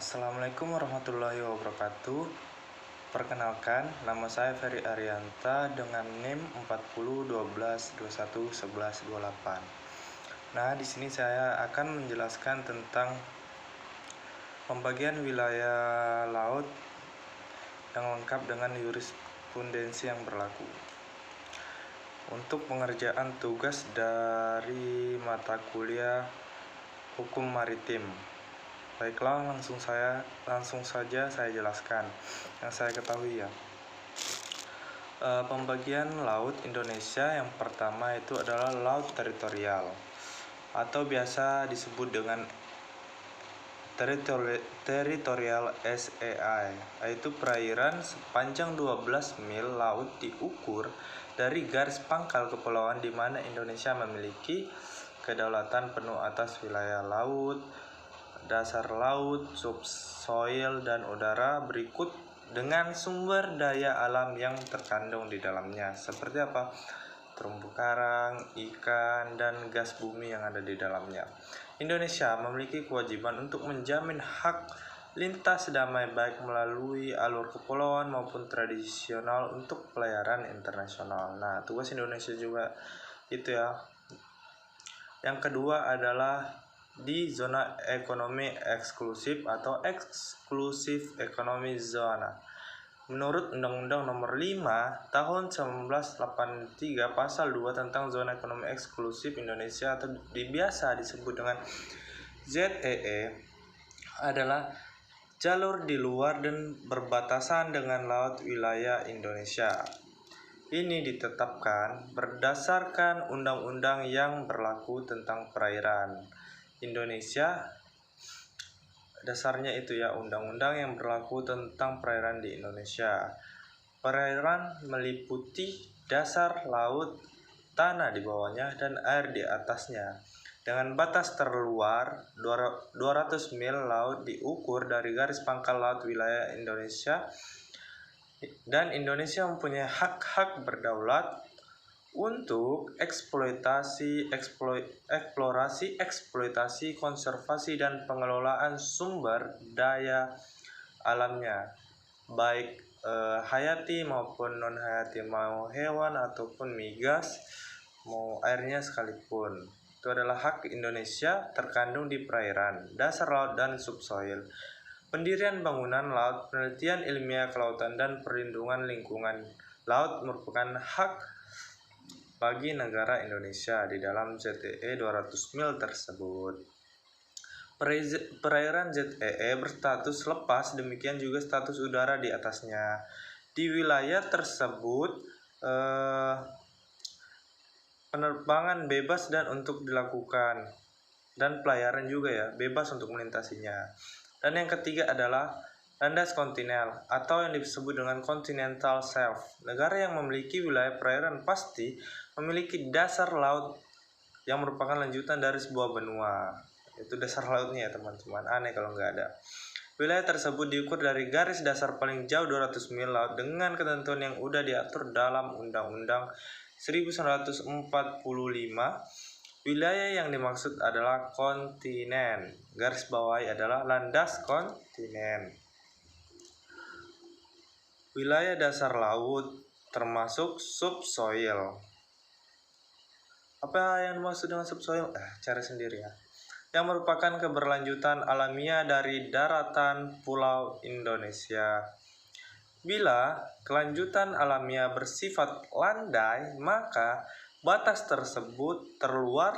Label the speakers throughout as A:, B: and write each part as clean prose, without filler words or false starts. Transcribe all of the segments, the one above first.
A: Assalamualaikum warahmatullahi wabarakatuh. Perkenalkan, nama saya Ferry Arianta dengan NIM 4012211128. Nah, di sini saya akan menjelaskan tentang pembagian wilayah laut yang lengkap dengan jurisprudensi yang berlaku. Untuk pengerjaan tugas dari mata kuliah Hukum Maritim. Baiklah, langsung saja saya jelaskan yang saya ketahui ya. Pembagian laut Indonesia yang pertama itu adalah laut teritorial atau biasa disebut dengan teritorial SEI, yaitu perairan sepanjang 12 mil laut diukur dari garis pangkal kepulauan di mana Indonesia memiliki kedaulatan penuh atas wilayah laut, dasar laut, subsoil, dan udara berikut dengan sumber daya alam yang terkandung di dalamnya. Seperti apa? Terumbu karang, ikan, dan gas bumi yang ada di dalamnya. Indonesia memiliki kewajiban untuk menjamin hak lintas damai baik melalui alur kepulauan maupun tradisional untuk pelayaran internasional. Nah, tugas Indonesia juga itu ya. Yang kedua adalah di zona ekonomi eksklusif atau eksklusif ekonomi zona. Menurut Undang-Undang Nomor 5 Tahun 1983 Pasal 2 tentang zona ekonomi eksklusif Indonesia atau biasa disebut dengan ZEE adalah jalur di luar dan berbatasan dengan laut wilayah Indonesia. Ini ditetapkan berdasarkan undang-undang yang berlaku tentang perairan Indonesia. Dasarnya itu ya, undang-undang yang berlaku tentang perairan di Indonesia. Perairan meliputi dasar laut, tanah di bawahnya, dan air di atasnya. Dengan batas terluar 200 mil laut diukur dari garis pangkal laut wilayah Indonesia, dan Indonesia mempunyai hak-hak berdaulat untuk eksplorasi, konservasi, dan pengelolaan sumber daya alamnya, baik hayati maupun non-hayati, mau hewan ataupun migas, mau airnya sekalipun. Itu adalah hak Indonesia terkandung di perairan, dasar laut, dan subsoil. Pendirian bangunan laut, penelitian ilmiah kelautan, dan perlindungan lingkungan laut merupakan hak bagi negara Indonesia di dalam ZEE 200 mil tersebut. Perairan ZEE berstatus lepas, demikian juga status udara di atasnya. Di wilayah tersebut penerbangan bebas dan untuk dilakukan, dan pelayaran juga ya, bebas untuk melintasinya. Dan yang ketiga adalah landas kontinental atau yang disebut dengan continental shelf. Negara yang memiliki wilayah perairan pasti memiliki dasar laut yang merupakan lanjutan dari sebuah benua. Itu dasar lautnya ya teman-teman, aneh kalau nggak ada. Wilayah tersebut diukur dari garis dasar paling jauh 200 mil laut dengan ketentuan yang udah diatur dalam Undang-Undang 1945. Wilayah yang dimaksud adalah kontinen. Garis bawahi adalah landas kontinen. Wilayah dasar laut termasuk subsoil. Apa yang dimaksud dengan subsoil? Cari sendiri ya. Yang merupakan keberlanjutan alamiah dari daratan pulau Indonesia. Bila kelanjutan alamiah bersifat landai, maka batas tersebut terluar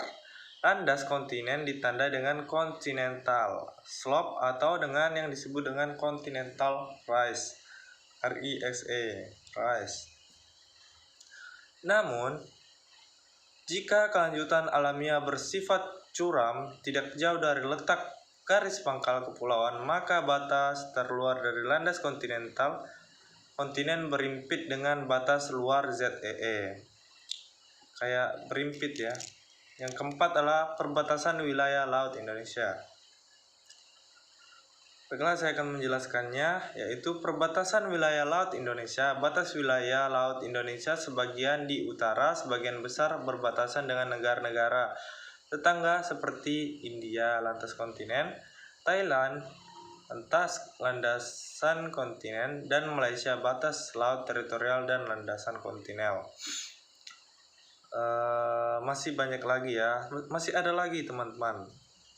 A: landas kontinen ditandai dengan continental slope atau dengan yang disebut dengan continental rise. rise. Namun, jika kelanjutan alamiah bersifat curam tidak jauh dari letak garis pangkal kepulauan, maka batas terluar dari landas kontinen berimpit dengan batas luar ZEE. Kayak berimpit ya. Yang keempat adalah perbatasan wilayah laut Indonesia. Baiklah, saya akan menjelaskannya, yaitu perbatasan wilayah laut Indonesia. Batas wilayah laut Indonesia sebagian di utara, sebagian besar berbatasan dengan negara-negara tetangga seperti India, lantas kontinen, Thailand, atas landasan kontinen, dan Malaysia batas laut teritorial dan landasan kontinental. Masih banyak lagi ya, masih ada lagi teman-teman,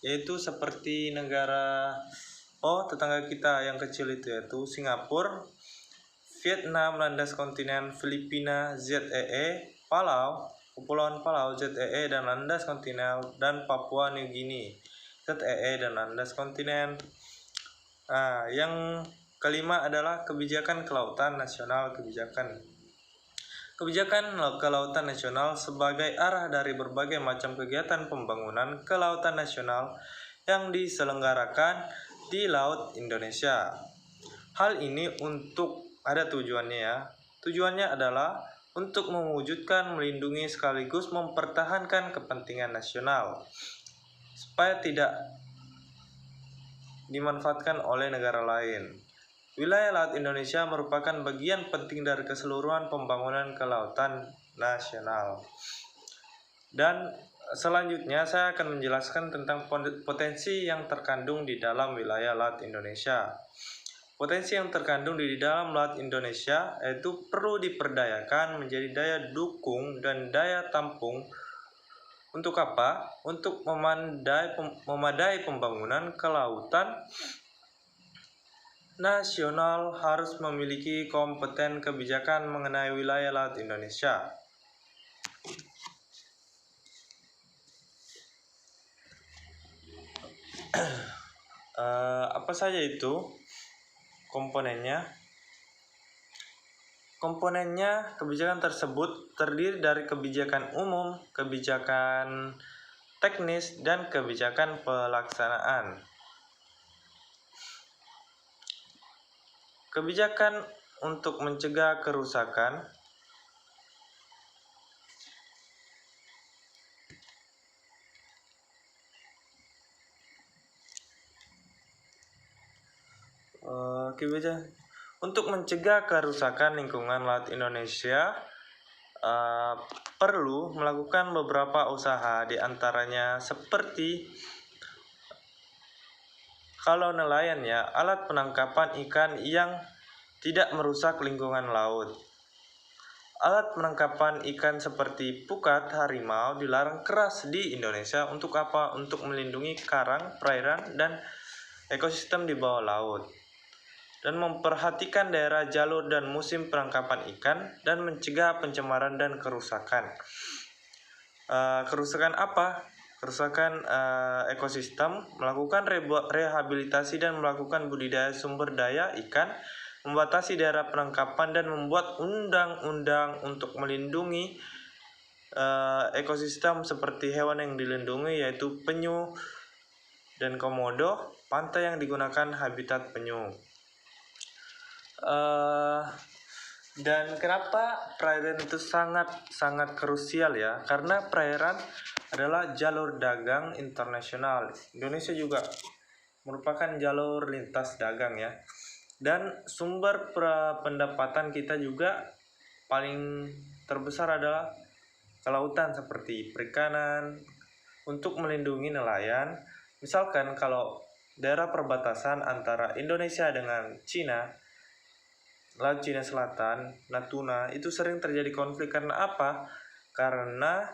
A: yaitu seperti negara tetangga kita yang kecil itu, yaitu Singapura, Vietnam landas kontinen, Filipina ZEE, Palau, Kepulauan Palau ZEE dan landas kontinen, dan Papua New Guinea ZEE dan landas kontinen. Yang kelima adalah kebijakan kelautan nasional. Kebijakan kelautan nasional sebagai arah dari berbagai macam kegiatan pembangunan kelautan nasional yang diselenggarakan di Laut Indonesia. Hal ini ada tujuannya ya. Tujuannya adalah untuk mewujudkan, melindungi sekaligus mempertahankan kepentingan nasional supaya tidak dimanfaatkan oleh negara lain. Wilayah Laut Indonesia merupakan bagian penting dari keseluruhan pembangunan kelautan nasional. Dan selanjutnya saya akan menjelaskan tentang potensi yang terkandung di dalam wilayah Laut Indonesia. Potensi yang terkandung di dalam Laut Indonesia yaitu perlu diperdayakan menjadi daya dukung dan daya tampung. Untuk apa? Untuk memadai pembangunan kelautan nasional harus memiliki kompeten kebijakan mengenai wilayah Laut Indonesia. Apa saja itu komponennya? Komponennya kebijakan tersebut terdiri dari kebijakan umum, kebijakan teknis, dan kebijakan pelaksanaan. Kebijakan untuk mencegah kerusakan. Untuk mencegah kerusakan lingkungan Laut Indonesia perlu melakukan beberapa usaha, diantaranya seperti kalau nelayan ya, alat penangkapan ikan yang tidak merusak lingkungan laut. Alat penangkapan ikan seperti pukat harimau dilarang keras di Indonesia. Untuk apa? Untuk melindungi karang, perairan, dan ekosistem di bawah laut. Dan memperhatikan daerah, jalur, dan musim penangkapan ikan, dan mencegah pencemaran dan kerusakan. Kerusakan apa? Kerusakan ekosistem, melakukan rehabilitasi dan melakukan budidaya sumber daya ikan, membatasi daerah penangkapan, dan membuat undang-undang untuk melindungi ekosistem seperti hewan yang dilindungi yaitu penyu dan komodo, pantai yang digunakan habitat penyu. Dan kenapa perairan itu sangat krusial ya? Karena perairan adalah jalur dagang internasional. Indonesia juga merupakan jalur lintas dagang ya. Dan sumber pendapatan kita juga paling terbesar adalah kelautan seperti perikanan. Untuk melindungi nelayan, misalkan kalau daerah perbatasan antara Indonesia dengan Cina, Laut Cina Selatan, Natuna, itu sering terjadi konflik. Karena apa? Karena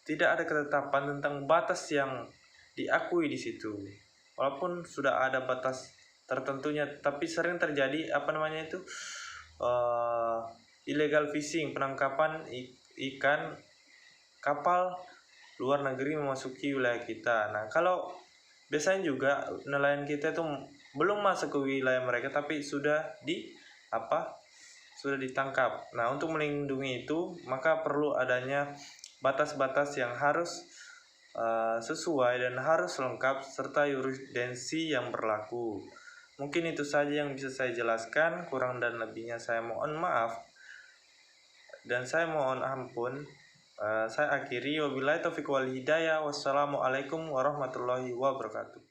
A: tidak ada ketetapan tentang batas yang diakui di situ. Walaupun sudah ada batas tertentunya, tapi sering terjadi illegal fishing, penangkapan ikan kapal luar negeri memasuki wilayah kita. Nah, kalau biasanya juga nelayan kita itu belum masuk ke wilayah mereka tapi sudah ditangkap. Nah, untuk melindungi itu maka perlu adanya batas-batas yang harus sesuai dan harus lengkap serta jurisprudensi yang berlaku. Mungkin itu saja yang bisa saya jelaskan, kurang dan lebihnya saya mohon maaf dan saya mohon ampun. Saya akhiri, wabillahi taufiq wal hidayah. Wassalamualaikum warahmatullahi wabarakatuh.